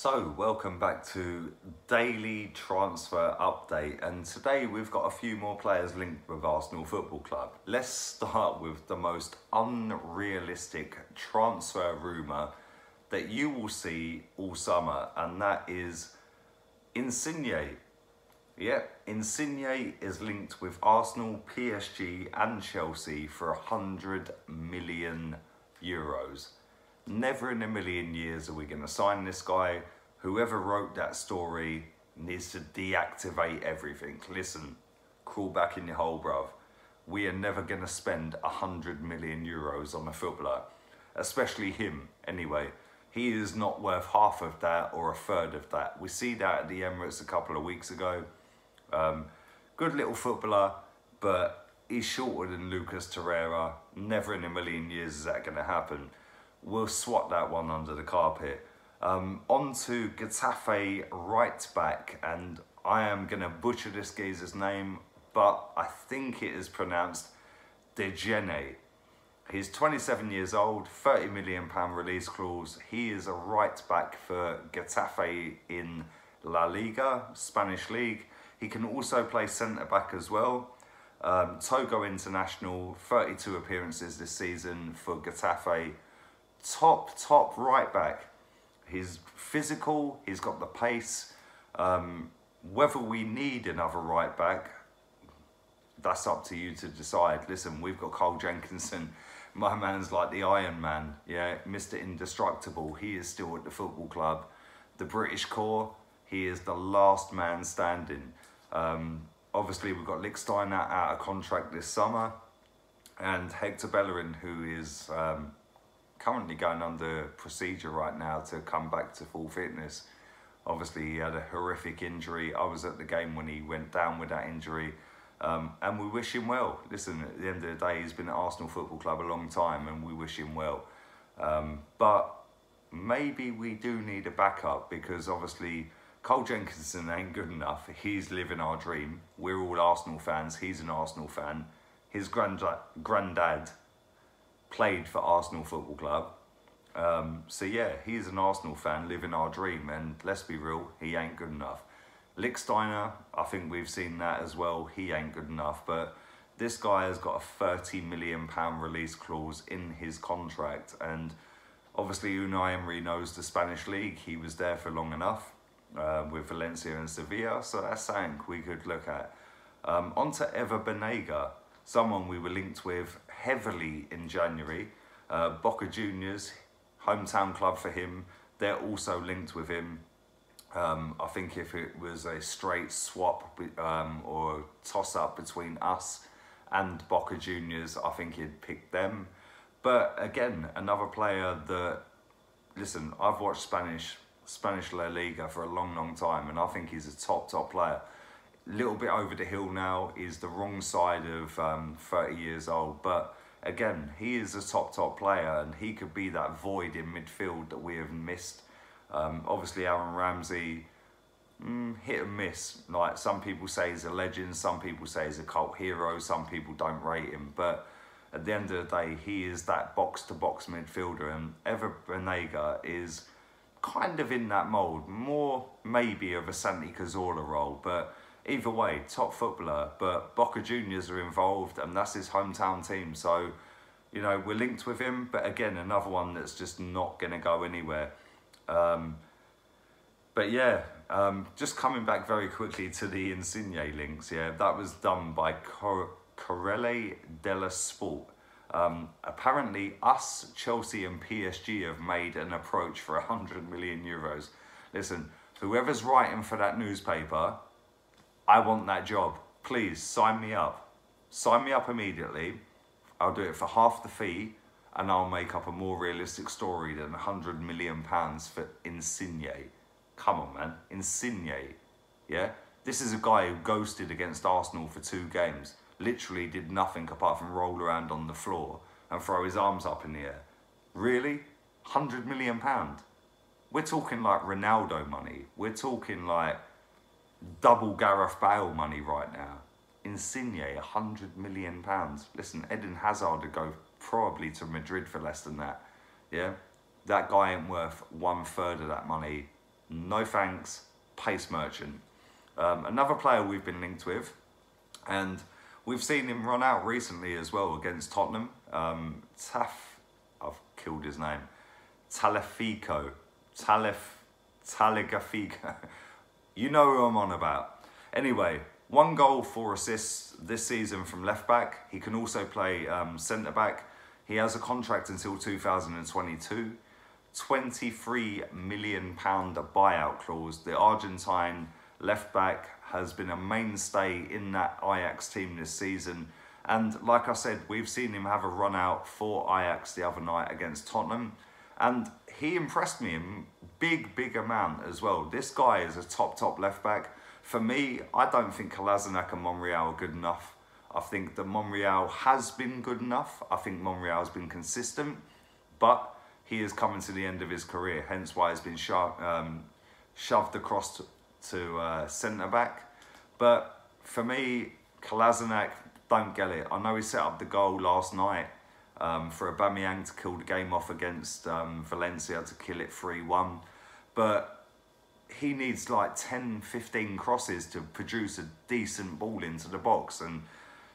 So, welcome back to Daily Transfer Update, and today we've got a few more players linked with Arsenal Football Club. Let's start with the most unrealistic transfer rumour that you will see all summer, and that is Insigne. Yep, Insigne is linked with Arsenal, PSG and Chelsea for €100 million. Never in a million years are we going to sign this guy. Whoever wrote that story needs to deactivate everything. Listen, crawl back in your hole, bruv. We are never going to spend €100 million on a footballer, especially him anyway. He is not worth half of that or a third of that. We see that at the Emirates a couple of weeks ago. Good little footballer, but he's shorter than Lucas Torreira. Never in a million years is that going to happen. We'll swat that one under the carpet. On to Getafe right back, and I am going to butcher this geezer's name, but I think it is pronounced Dejene. He's 27 years old, £30 million release clause. He is a right back for Getafe in La Liga, Spanish League. He can also play centre back as well. Togo international, 32 appearances this season for Getafe. Top right back. He's physical, he's got the pace. Whether we need another right back, that's up to you to decide. Listen, we've got Cole Jenkinson. My man's like the Iron Man, yeah, Mr. Indestructible. He is still at the football club. The British core, he is the last man standing. Obviously, we've got Lichtsteiner out of contract this summer, and Hector Bellerin, who is currently going under procedure right now to come back to full fitness. Obviously, he had a horrific injury. I was at the game when he went down with that injury, and we wish him well. Listen, at the end of the day, he's been at Arsenal Football Club a long time, and we wish him well. But maybe we do need a backup, because obviously Cole Jenkinson ain't good enough. He's living our dream. We're all Arsenal fans. He's an Arsenal fan. His granddad played for Arsenal Football Club. So yeah, he's an Arsenal fan living our dream, and let's be real, he ain't good enough. Lichtsteiner, I think we've seen that as well. He ain't good enough, but this guy has got a £30 million release clause in his contract, and obviously Unai Emery knows the Spanish league. He was there for long enough with Valencia and Sevilla, so that's something we could look at. On to Eva Banega, someone we were linked with heavily in January. Boca Juniors, hometown club for him, they're also linked with him. I think if it was a straight swap or toss-up between us and Boca Juniors, I think he'd pick them. But again, another player that, listen, I've watched Spanish La Liga for a long time, and I think he's a top player. Little bit over the hill now, is the wrong side of 30 years old, but again, he is a top player, and he could be that void in midfield that we have missed. Obviously Aaron Ramsey, hit and miss. Like, some people say he's a legend, some people say he's a cult hero, some people don't rate him, but at the end of the day, he is that box-to-box midfielder, and Eva Banega is kind of in that mould, more maybe of a Santi Cazorla role, but either way, top footballer. But Boca Juniors are involved, and that's his hometown team. So, you know, we're linked with him. But again, another one that's just not going to go anywhere. But yeah, just coming back very quickly to the Insigne links. Yeah, that was done by Corriere dello Sport. Apparently, us, Chelsea and PSG have made an approach for €100 million. Listen, whoever's writing for that newspaper, I want that job. Please sign me up. Sign me up immediately. I'll do it for half the fee, and I'll make up a more realistic story than £100 million for Insigne. Come on, man. Insigne. Yeah? This is a guy who ghosted against Arsenal for 2 games. Literally did nothing apart from roll around on the floor and throw his arms up in the air. Really? £100 million? We're talking like Ronaldo money. We're talking like double Gareth Bale money right now. Insigne, £100 million. Listen, Eden Hazard would go probably to Madrid for less than that. Yeah? That guy ain't worth 1/3 of that money No thanks, pace merchant. Another player we've been linked with, and we've seen him run out recently as well against Tottenham. I've killed his name. Tagliafico. You know who I'm on about. Anyway, 1 goal, 4 assists this season from left back. He can also play centre back. He has a contract until 2022. £23 million buyout clause. The Argentine left back has been a mainstay in that Ajax team this season. And like I said, we've seen him have a run out for Ajax the other night against Tottenham. And he impressed me in big amount as well. This guy is a top left back. For me, I don't think Kolasinac and Monreal are good enough. I think that Monreal has been good enough. I think Monreal has been consistent. But he is coming to the end of his career, hence why he's been shoved across to centre-back. But for me, Kolasinac, don't get it. I know he set up the goal last night for Aubameyang to kill the game off against Valencia to kill it 3-1. But he needs like 10, 15 crosses to produce a decent ball into the box. And,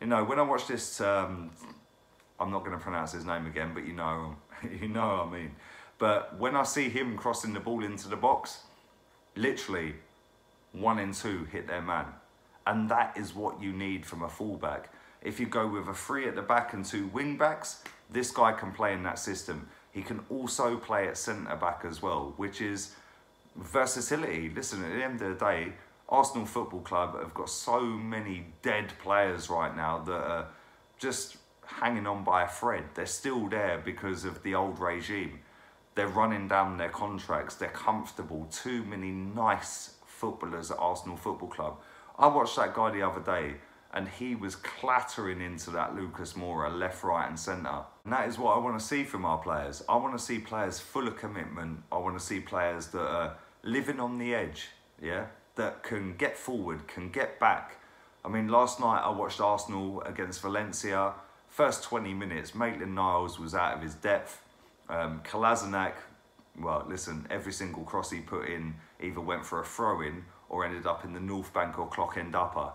you know, when I watch this, I'm not going to pronounce his name again, but you know what I mean. But when I see him crossing the ball into the box, literally 1 and 2 hit their man. And that is what you need from a fullback. If you go with a 3 at the back and 2 wing backs, this guy can play in that system. He can also play at centre back as well, which is versatility. Listen, at the end of the day, Arsenal Football Club have got so many dead players right now that are just hanging on by a thread. They're still there because of the old regime. They're running down their contracts. They're comfortable. Too many nice footballers at Arsenal Football Club. I watched that guy the other day and he was clattering into that Lucas Moura left, right and centre. And that is what I want to see from our players. I want to see players full of commitment. I want to see players that are living on the edge, yeah? That can get forward, can get back. I mean, last night I watched Arsenal against Valencia. First 20 minutes, Maitland-Niles was out of his depth. Kolasinac, well, listen, every single cross he put in either went for a throw-in or ended up in the North Bank or Clock End upper.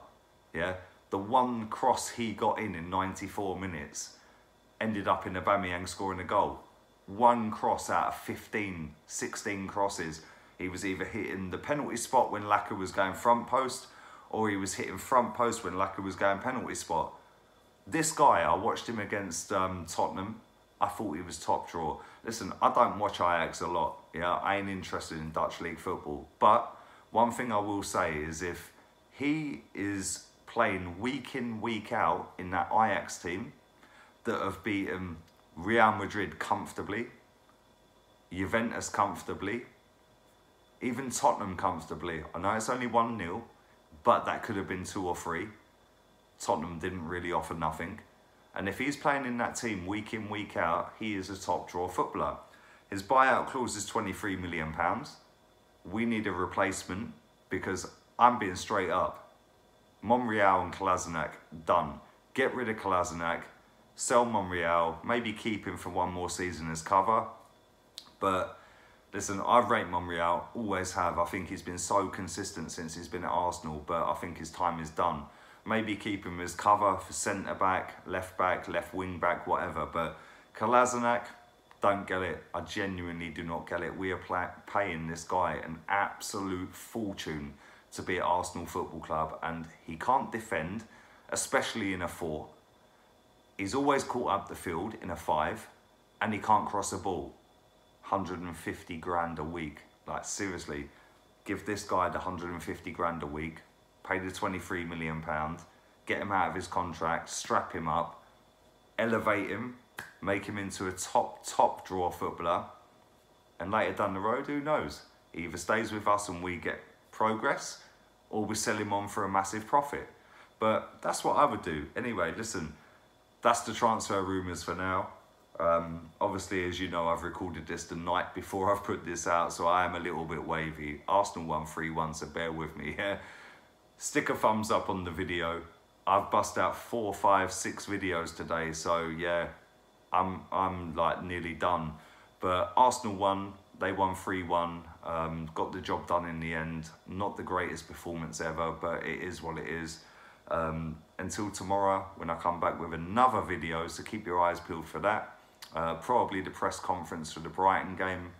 Yeah, the one cross he got in 94 minutes ended up in Aubameyang scoring a goal. One cross out of 15, 16 crosses. He was either hitting the penalty spot when Laka was going front post, or he was hitting front post when Laka was going penalty spot. This guy, I watched him against Tottenham. I thought he was top draw. Listen, I don't watch Ajax a lot. Yeah, I ain't interested in Dutch league football. But one thing I will say is if he is playing week in, week out in that Ajax team that have beaten Real Madrid comfortably, Juventus comfortably, even Tottenham comfortably. I know it's only 1-0, but that could have been 2 or 3. Tottenham didn't really offer nothing. And if he's playing in that team week in, week out, he is a top draw footballer. His buyout clause is £23 million. We need a replacement because I'm being straight up. Monreal and Kolasinac, done. Get rid of Kolasinac, sell Monreal, maybe keep him for 1 more season as cover. But listen, I rate Monreal, always have. I think he's been so consistent since he's been at Arsenal, but I think his time is done. Maybe keep him as cover for centre-back, left wing back, whatever. But Kolasinac, don't get it. I genuinely do not get it. We are paying this guy an absolute fortune to be at Arsenal Football Club, and he can't defend, especially in a 4. He's always caught up the field in a 5, and he can't cross a ball. 150 grand a week. Like, seriously, give this guy the 150 grand a week. Pay the £23 million, get him out of his contract, strap him up, elevate him, make him into a top draw footballer, and later down the road, who knows? He either stays with us and we get progress, or we sell him on for a massive profit. But that's what I would do. Anyway, listen, that's the transfer rumours for now. Obviously, as you know, I've recorded this the night before I've put this out, so I am a little bit wavy. Arsenal won 3-1, so bear with me. Stick a thumbs up on the video. I've bust out 4, 5, 6 videos today, so yeah, I'm like nearly done. But Arsenal won, they won 3-1. Got the job done in the end. Not the greatest performance ever, but it is what it is. Until tomorrow, when I come back with another video, so keep your eyes peeled for that. Probably the press conference for the Brighton game,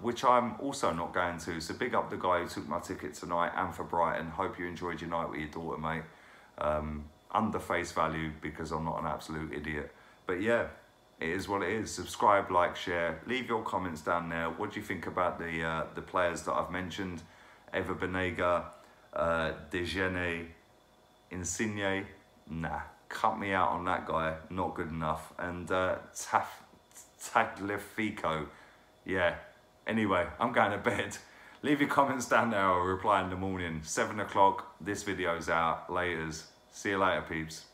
which I'm also not going to. So big up the guy who took my ticket tonight and for Brighton. Hope you enjoyed your night with your daughter, mate. Under face value, because I'm not an absolute idiot. But yeah, it is what it is. Subscribe, like, share. Leave your comments down there. What do you think about the players that I've mentioned? Eva Banega, Dejeuner, Insigne? Nah, cut me out on that guy. Not good enough. And Tagliafico, yeah. Anyway, I'm going to bed. Leave your comments down there. I'll reply in the morning. 7 o'clock, this video's out. Laters. See you later, peeps.